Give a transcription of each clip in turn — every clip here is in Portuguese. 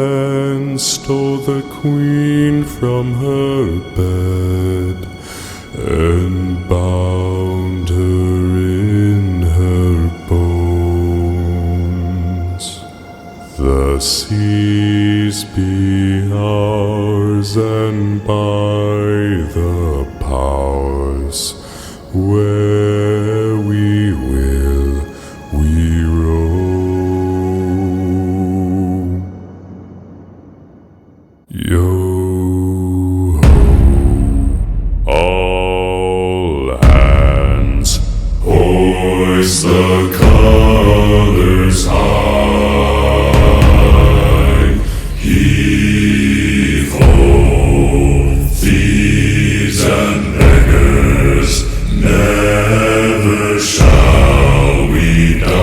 hand stole the queen from her bed and bound her in her bones. The seas be ours, and by the powers where we will we roam. Yo-ho, all hands, hoist the colors high. Heave-ho, thieves and beggars, never shall we die.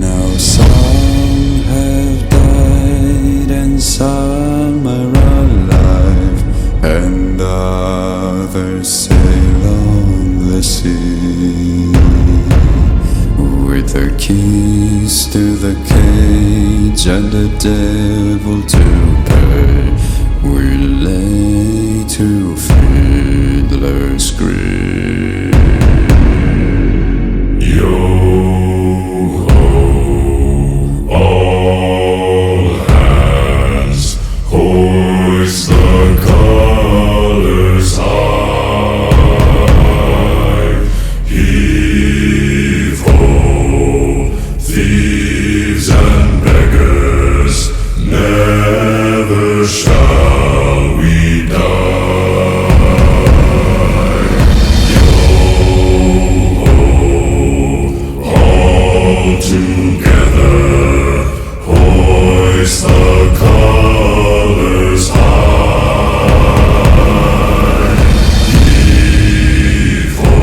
Now some have died and some are alive, and others sail on the sea with the keys to the cage and the devil to pay. We lay to fiddler's grave. Yo-ho, all hands, hoist the colors high. Heave-ho, thieves and beggars, never shall we die. Yo-ho, all together, hoist the colors high. Heave-ho,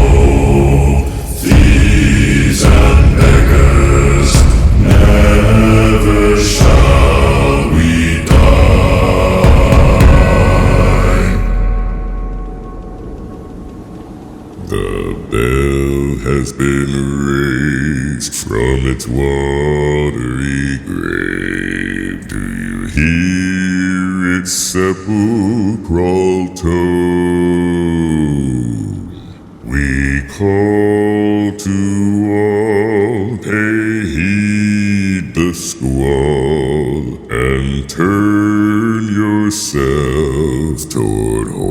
thieves and beggars, never shall we die. The bell has been raised from its watery grave. Do you hear its sepulchral tone? We call to all, pay heed the squall, and turn yourselves toward home.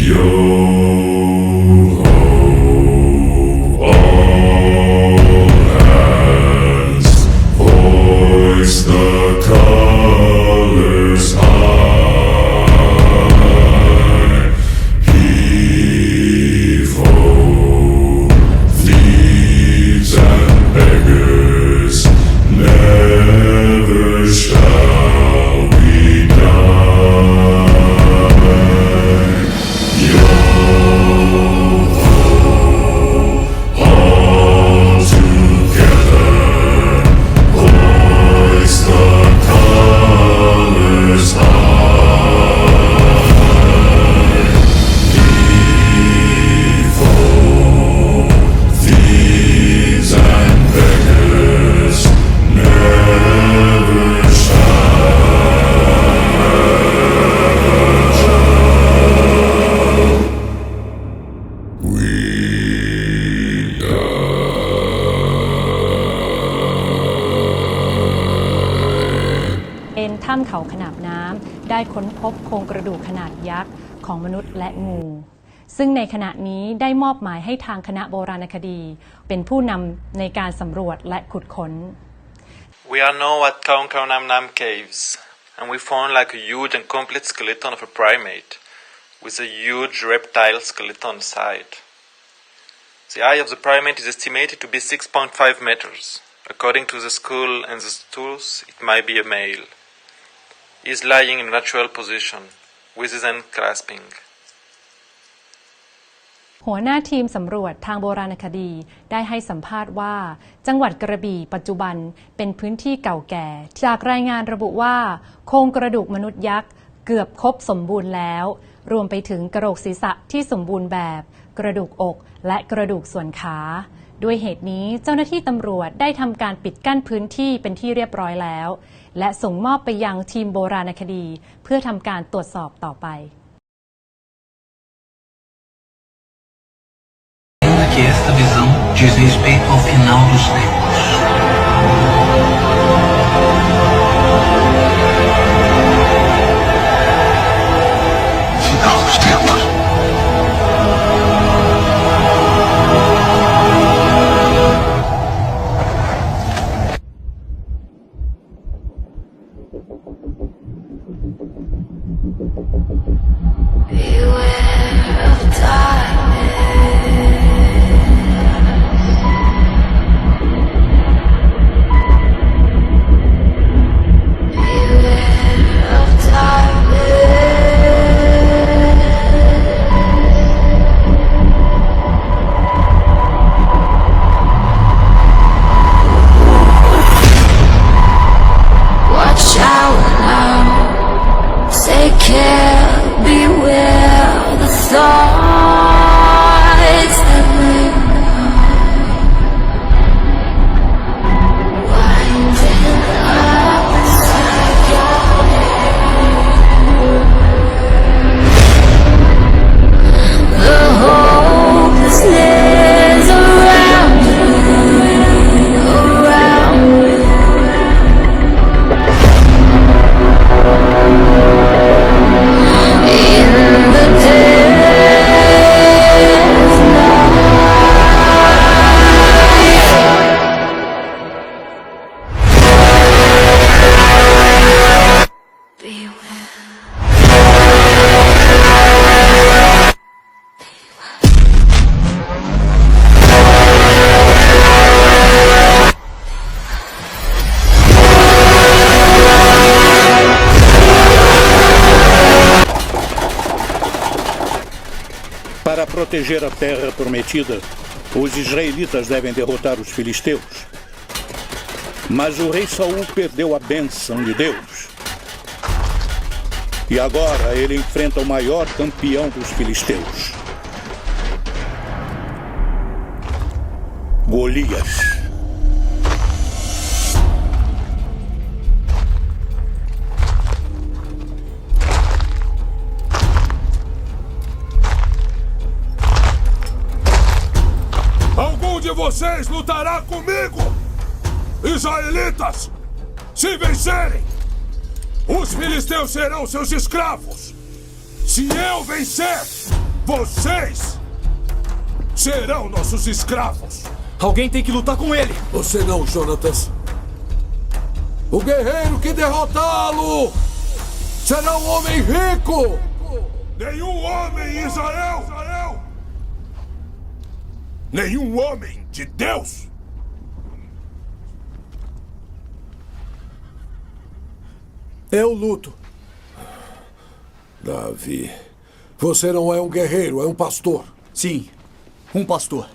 Yo-ho, all hands, hoist the colors high. Heave-ho, thieves and beggars, never shall we die. Yo-ho, all together, hoist the colors high. Heave-ho, thieves and beggars, never we die. ถ้ำเขาขนาบน้ำได้ค้นพบโครงกระดูกขนาดยักษ์ของมนุษย์และงูซึ่งในขณะนี้ได้มอบหมายให้ทางคณะโบราณคดีเป็นผู้นำในการสำรวจและขุดค้น We are now at Khao Khao Nam Nam Caves, and we found like a huge and complete skeleton of a primate with a huge reptile skeleton side. The height of the primate is estimated to be 6.5 meters. According to the skull and the tools, it might be a male. He is lying in a natural position, with his hand clasping. หัวหน้าทีมสำรวจทางโบราณคดีได้ให้สัมภาษณ์ว่าจังหวัดกระบี่ปัจจุบันเป็นพื้นที่เก่าแก่จากรายงานระบุว่าโครงกระดูกมนุษย์ยักษ์ เกือบครบสมบูรณ์แล้ว รวมไปถึงกระโหลกศีรษะที่สมบูรณ์แบบ กระดูกอกและกระดูกส่วนขา ด้วยเหตุนี้เจ้าหน้าที่ตำรวจได้ทำการปิดกั้นพื้นที่เป็นที่เรียบร้อยแล้ว และส่งมอบไปยังทีมโบราณคดีเพื่อทำการตรวจสอบต่อไป que esta visão diz respeito ao final dos tempos. Final dos tempos. Beware of darkness. Watch out now, take care, beware the thoughts that linger, winding up inside your head. The hopelessness around you, around you. In the death night. Beware. Para proteger a terra prometida, os israelitas devem derrotar os filisteus. Mas o rei Saul perdeu a bênção de Deus. E agora ele enfrenta o maior campeão dos filisteus, Golias. Algum de vocês lutará comigo? Israelitas, se vencerem, os filisteus serão seus escravos. Se eu vencer, vocês serão nossos escravos. Alguém tem que lutar com ele. Você não, Jonatas. O guerreiro que derrotá-lo será um homem rico. Nenhum homem em Israel. Nenhum homem de Deus. Eu luto. Davi, você não é um guerreiro, é um pastor. Sim, um pastor.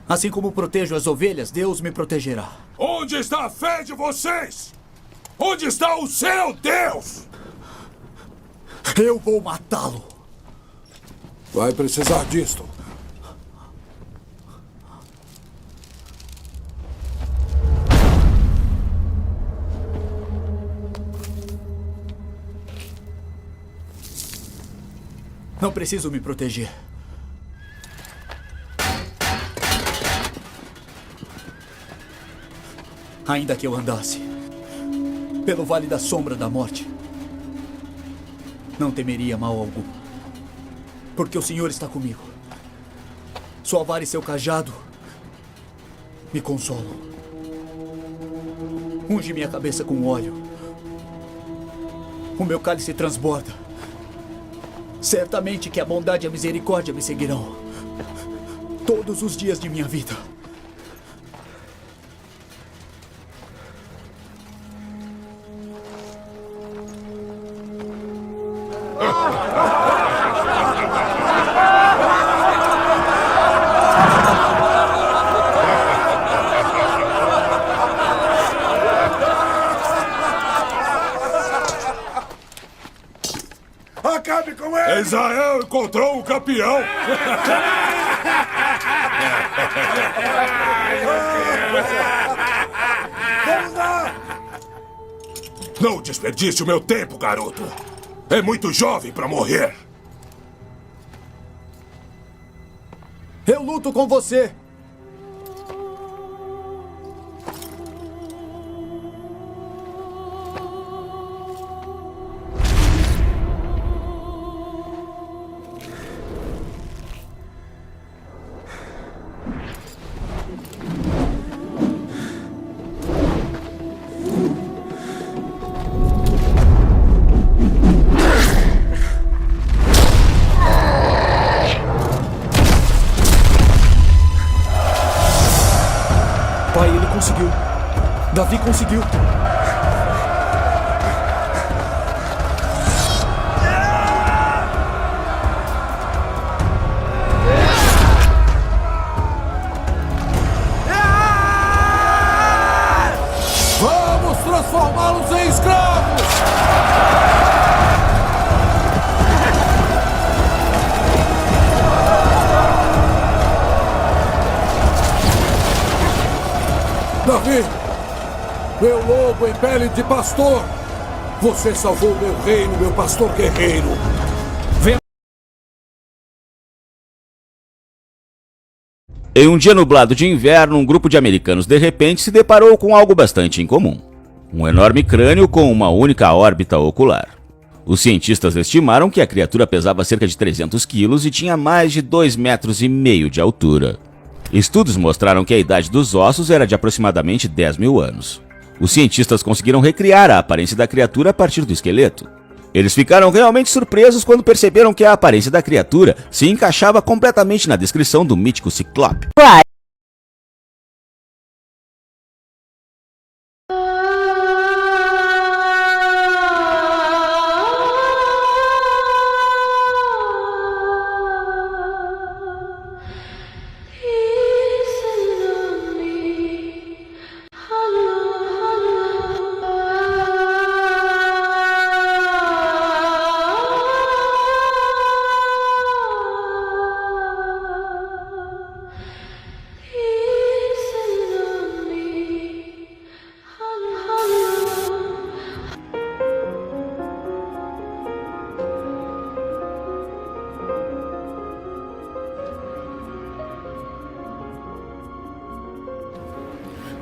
Assim como protejo as ovelhas, Deus me protegerá. Onde está a fé de vocês? Onde está o seu Deus? Eu vou matá-lo. Vai precisar disto. Não preciso me proteger. Ainda que eu andasse pelo vale da sombra da morte, não temeria mal algum, porque o Senhor está comigo. Sua vara e seu cajado me consolam. Unge minha cabeça com óleo. O meu cálice transborda. Certamente que a bondade e a misericórdia me seguirão todos os dias de minha vida. Acabe com ele! Israel encontrou o campeão! Vamos lá! Não desperdice o meu tempo, garoto! É muito jovem para morrer! Eu luto com você! Pai, ele conseguiu. Davi conseguiu. Vamos transformá-los em escravos! Davi, meu lobo em pele de pastor, você salvou meu reino, meu pastor guerreiro. Em um dia nublado de inverno, um grupo de americanos de repente se deparou com algo bastante incomum. Um enorme crânio com uma única órbita ocular. Os cientistas estimaram que a criatura pesava cerca de 300 quilos e tinha mais de 2,5 metros de altura. Estudos mostraram que a idade dos ossos era de aproximadamente 10 mil anos. Os cientistas conseguiram recriar a aparência da criatura a partir do esqueleto. Eles ficaram realmente surpresos quando perceberam que a aparência da criatura se encaixava completamente na descrição do mítico Ciclope.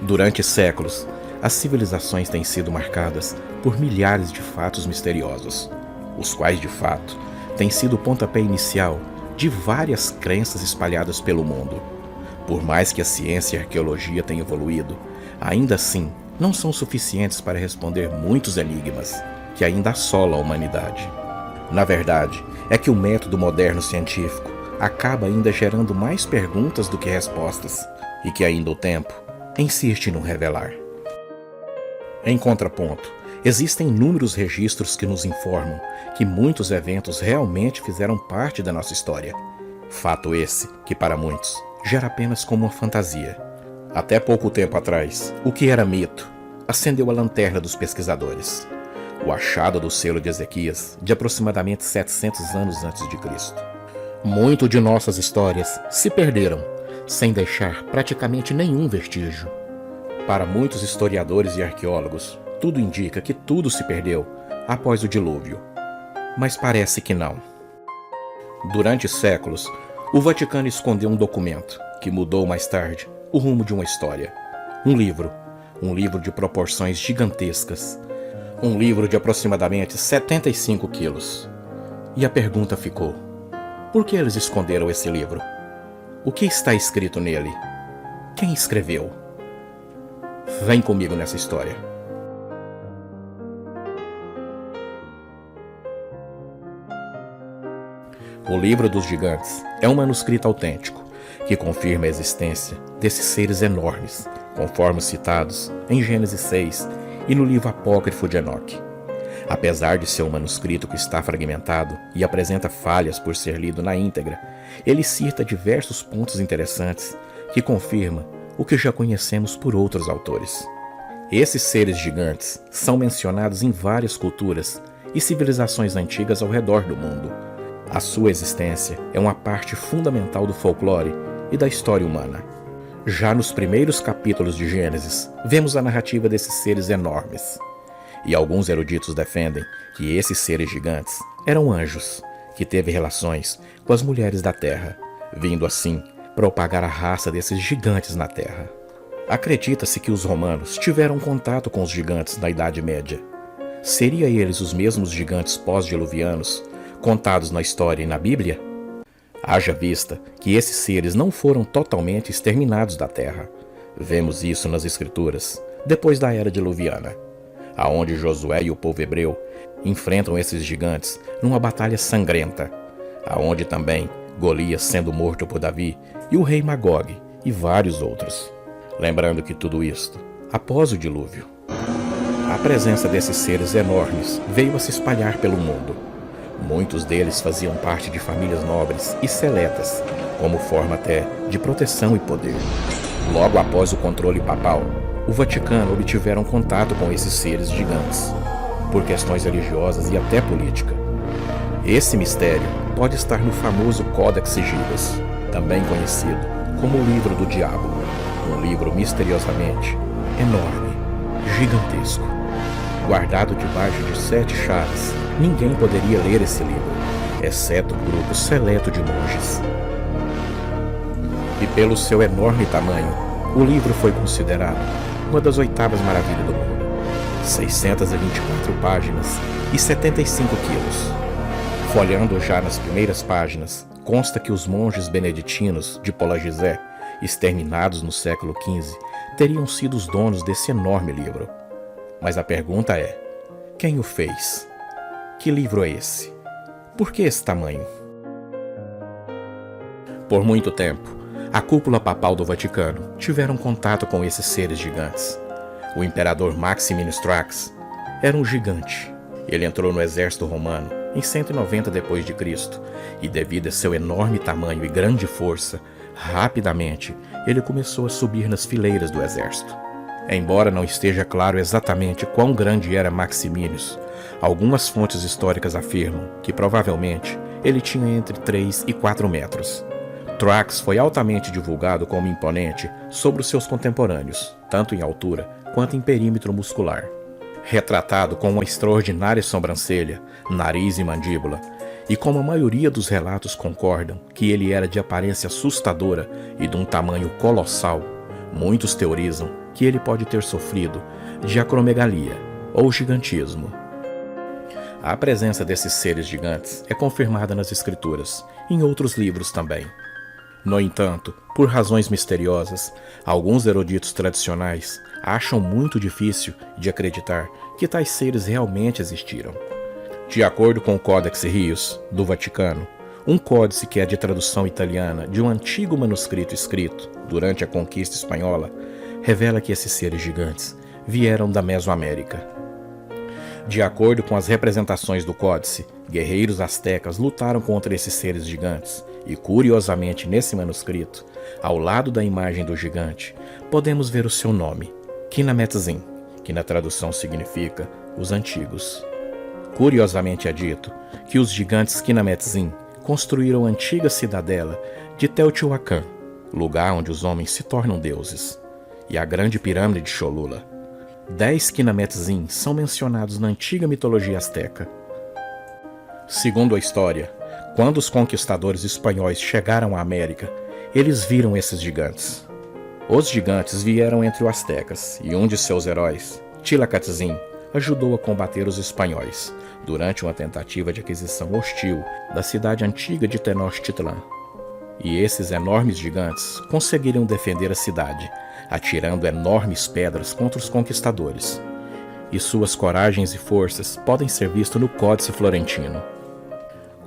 Durante séculos, as civilizações têm sido marcadas por milhares de fatos misteriosos, os quais, de fato, têm sido o pontapé inicial de várias crenças espalhadas pelo mundo. Por mais que a ciência e a arqueologia tenham evoluído, ainda assim não são suficientes para responder muitos enigmas que ainda assolam a humanidade. Na verdade, é que o método moderno científico acaba ainda gerando mais perguntas do que respostas, e que ainda o tempo insiste em não revelar. Em contraponto, existem inúmeros registros que nos informam que muitos eventos realmente fizeram parte da nossa história. Fato esse que, para muitos, gera apenas como uma fantasia. Até pouco tempo atrás, o que era mito acendeu a lanterna dos pesquisadores. O achado do selo de Ezequias, de aproximadamente 700 anos antes de Cristo. Muito de nossas histórias se perderam, sem deixar praticamente nenhum vestígio. Para muitos historiadores e arqueólogos, tudo indica que tudo se perdeu após o dilúvio. Mas parece que não. Durante séculos, o Vaticano escondeu um documento que mudou mais tarde o rumo de uma história. Um livro de proporções gigantescas. Um livro de aproximadamente 75 quilos. E a pergunta ficou: por que eles esconderam esse livro? O que está escrito nele? Quem escreveu? Vem comigo nessa história. O Livro dos Gigantes é um manuscrito autêntico que confirma a existência desses seres enormes, conforme citados em Gênesis 6 e no livro apócrifo de Enoque. Apesar de ser um manuscrito que está fragmentado e apresenta falhas por ser lido na íntegra, ele cita diversos pontos interessantes que confirmam o que já conhecemos por outros autores. Esses seres gigantes são mencionados em várias culturas e civilizações antigas ao redor do mundo. A sua existência é uma parte fundamental do folclore e da história humana. Já nos primeiros capítulos de Gênesis, vemos a narrativa desses seres enormes. E alguns eruditos defendem que esses seres gigantes eram anjos, que teve relações com as mulheres da Terra, vindo assim propagar a raça desses gigantes na Terra. Acredita-se que os romanos tiveram contato com os gigantes na Idade Média. Seriam eles os mesmos gigantes pós-diluvianos contados na história e na Bíblia? Haja vista que esses seres não foram totalmente exterminados da Terra. Vemos isso nas Escrituras, depois da Era Diluviana, aonde Josué e o povo hebreu enfrentam esses gigantes numa batalha sangrenta, aonde também Golias sendo morto por Davi e o rei Magog e vários outros. Lembrando que tudo isto após o dilúvio. A presença desses seres enormes veio a se espalhar pelo mundo. Muitos deles faziam parte de famílias nobres e seletas, como forma até de proteção e poder. Logo após o controle papal, o Vaticano obtiveram contato com esses seres gigantes, por questões religiosas e até política. Esse mistério pode estar no famoso Codex Sigilas, também conhecido como o Livro do Diabo, um livro misteriosamente enorme, gigantesco. Guardado debaixo de 7 chaves, ninguém poderia ler esse livro, exceto um grupo seleto de monges. E pelo seu enorme tamanho, o livro foi considerado uma das 8ª maravilhas do mundo. 624 páginas e 75 quilos. Folhando já nas primeiras páginas, consta que os monges beneditinos de Polagizé, exterminados no século XV, teriam sido os donos desse enorme livro. Mas a pergunta é: quem o fez? Que livro é esse? Por que esse tamanho? Por muito tempo, a cúpula papal do Vaticano tiveram contato com esses seres gigantes. O imperador Maximinus Thrax era um gigante. Ele entrou no exército romano em 190 d.C. e devido a seu enorme tamanho e grande força, rapidamente ele começou a subir nas fileiras do exército. Embora não esteja claro exatamente quão grande era Maximinus, algumas fontes históricas afirmam que provavelmente ele tinha entre 3 e 4 metros. Thrax foi altamente divulgado como imponente sobre os seus contemporâneos, tanto em altura quanto em perímetro muscular. Retratado com uma extraordinária sobrancelha, nariz e mandíbula, e como a maioria dos relatos concordam que ele era de aparência assustadora e de um tamanho colossal, muitos teorizam que ele pode ter sofrido de acromegalia ou gigantismo. A presença desses seres gigantes é confirmada nas Escrituras e em outros livros também. No entanto, por razões misteriosas, alguns eruditos tradicionais acham muito difícil de acreditar que tais seres realmente existiram. De acordo com o Codex Rios, do Vaticano, um códice que é de tradução italiana de um antigo manuscrito escrito durante a conquista espanhola, revela que esses seres gigantes vieram da Mesoamérica. De acordo com as representações do códice, guerreiros astecas lutaram contra esses seres gigantes, e curiosamente nesse manuscrito, ao lado da imagem do gigante, podemos ver o seu nome, Quinametzin, que na tradução significa os antigos. Curiosamente é dito que os gigantes Quinametzin construíram a antiga cidadela de Teotihuacan, lugar onde os homens se tornam deuses, e a grande pirâmide de Cholula. 10 Quinametzin são mencionados na antiga mitologia asteca. Segundo a história, quando os conquistadores espanhóis chegaram à América, eles viram esses gigantes. Os gigantes vieram entre os astecas e um de seus heróis, Tlacatzin, ajudou a combater os espanhóis durante uma tentativa de aquisição hostil da cidade antiga de Tenochtitlan. E esses enormes gigantes conseguiram defender a cidade, atirando enormes pedras contra os conquistadores. E suas coragens e forças podem ser vistas no Códice Florentino.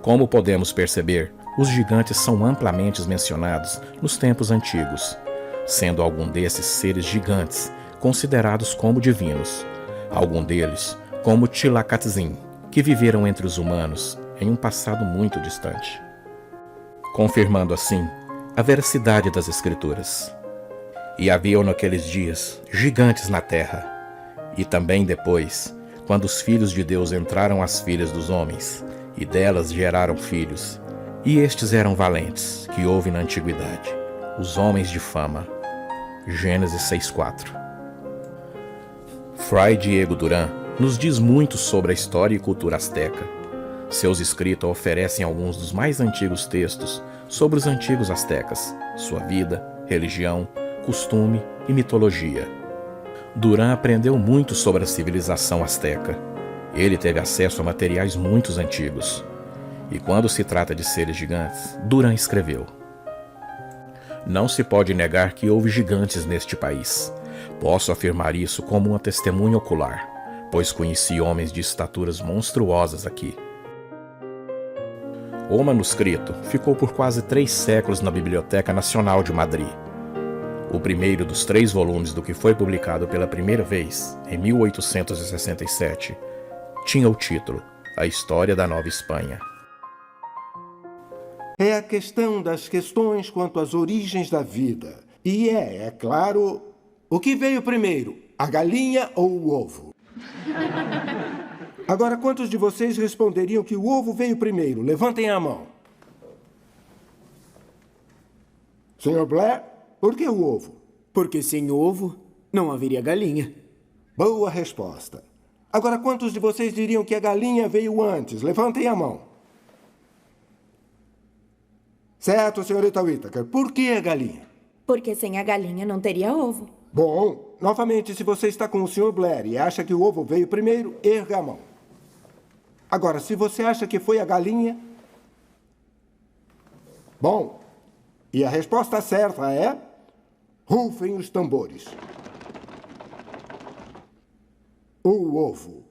Como podemos perceber, os gigantes são amplamente mencionados nos tempos antigos, sendo algum desses seres gigantes considerados como divinos, algum deles como Tlacatzin, que viveram entre os humanos em um passado muito distante, confirmando assim a veracidade das Escrituras. E haviam naqueles dias gigantes na terra, e também depois, quando os filhos de Deus entraram às filhas dos homens, e delas geraram filhos, e estes eram valentes, que houve na antiguidade, os homens de fama. Gênesis 6:4. Fray Diego Durán nos diz muito sobre a história e cultura asteca. Seus escritos oferecem alguns dos mais antigos textos sobre os antigos astecas, sua vida, religião, costume e mitologia. Durán aprendeu muito sobre a civilização asteca. Ele teve acesso a materiais muito antigos. E quando se trata de seres gigantes, Durán escreveu: não se pode negar que houve gigantes neste país. Posso afirmar isso como uma testemunha ocular, pois conheci homens de estaturas monstruosas aqui. O manuscrito ficou por quase 3 séculos na Biblioteca Nacional de Madrid. O primeiro dos 3 volumes do que foi publicado pela primeira vez, em 1867, tinha o título A História da Nova Espanha. É a questão das questões quanto às origens da vida. E é claro, o que veio primeiro, a galinha ou o ovo? Agora, quantos de vocês responderiam que o ovo veio primeiro? Levantem a mão. Sr. Blair, por que o ovo? Porque sem ovo não haveria galinha. Boa resposta. Agora, quantos de vocês diriam que a galinha veio antes? Levantem a mão. Certo, senhorita Whittaker. Por que a galinha? Porque sem a galinha não teria ovo. Bom, novamente, se você está com o Sr. Blair e acha que o ovo veio primeiro, erga a mão. Agora, se você acha que foi a galinha... Bom, e a resposta certa é... rufem os tambores. O ovo.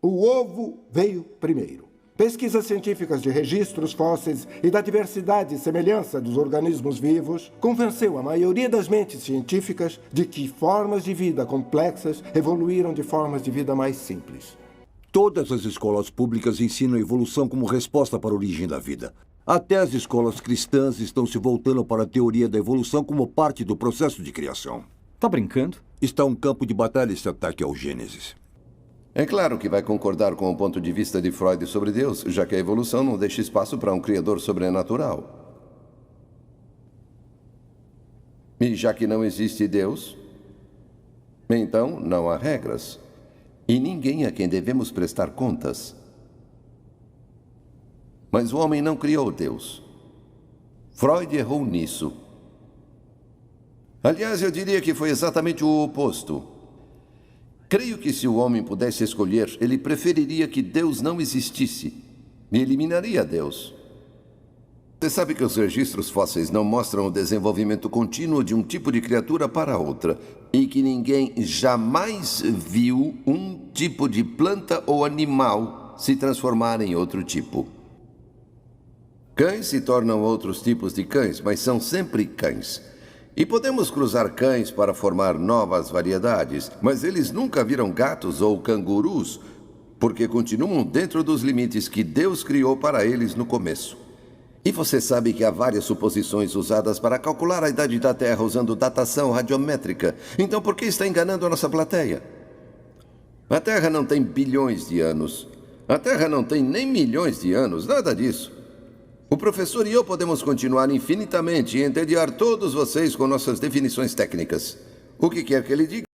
O ovo veio primeiro. Pesquisas científicas de registros fósseis e da diversidade e semelhança dos organismos vivos convenceu a maioria das mentes científicas de que formas de vida complexas evoluíram de formas de vida mais simples. Todas as escolas públicas ensinam a evolução como resposta para a origem da vida. Até as escolas cristãs estão se voltando para a teoria da evolução como parte do processo de criação. Tá brincando? Está um campo de batalha esse ataque ao Gênesis. É claro que vai concordar com o ponto de vista de Freud sobre Deus, já que a evolução não deixa espaço para um criador sobrenatural. E já que não existe Deus, então não há regras. E ninguém a quem devemos prestar contas. Mas o homem não criou Deus. Freud errou nisso. Aliás, eu diria que foi exatamente o oposto. Creio que se o homem pudesse escolher, ele preferiria que Deus não existisse e eliminaria Deus. Você sabe que os registros fósseis não mostram o desenvolvimento contínuo de um tipo de criatura para outra e que ninguém jamais viu um tipo de planta ou animal se transformar em outro tipo. Cães se tornam outros tipos de cães, mas são sempre cães. E podemos cruzar cães para formar novas variedades, mas eles nunca viram gatos ou cangurus, porque continuam dentro dos limites que Deus criou para eles no começo. E você sabe que há várias suposições usadas para calcular a idade da Terra usando datação radiométrica. Então por que está enganando a nossa plateia? A Terra não tem bilhões de anos. A Terra não tem nem milhões de anos, nada disso. O professor e eu podemos continuar infinitamente e entediar todos vocês com nossas definições técnicas. O que quer que ele diga?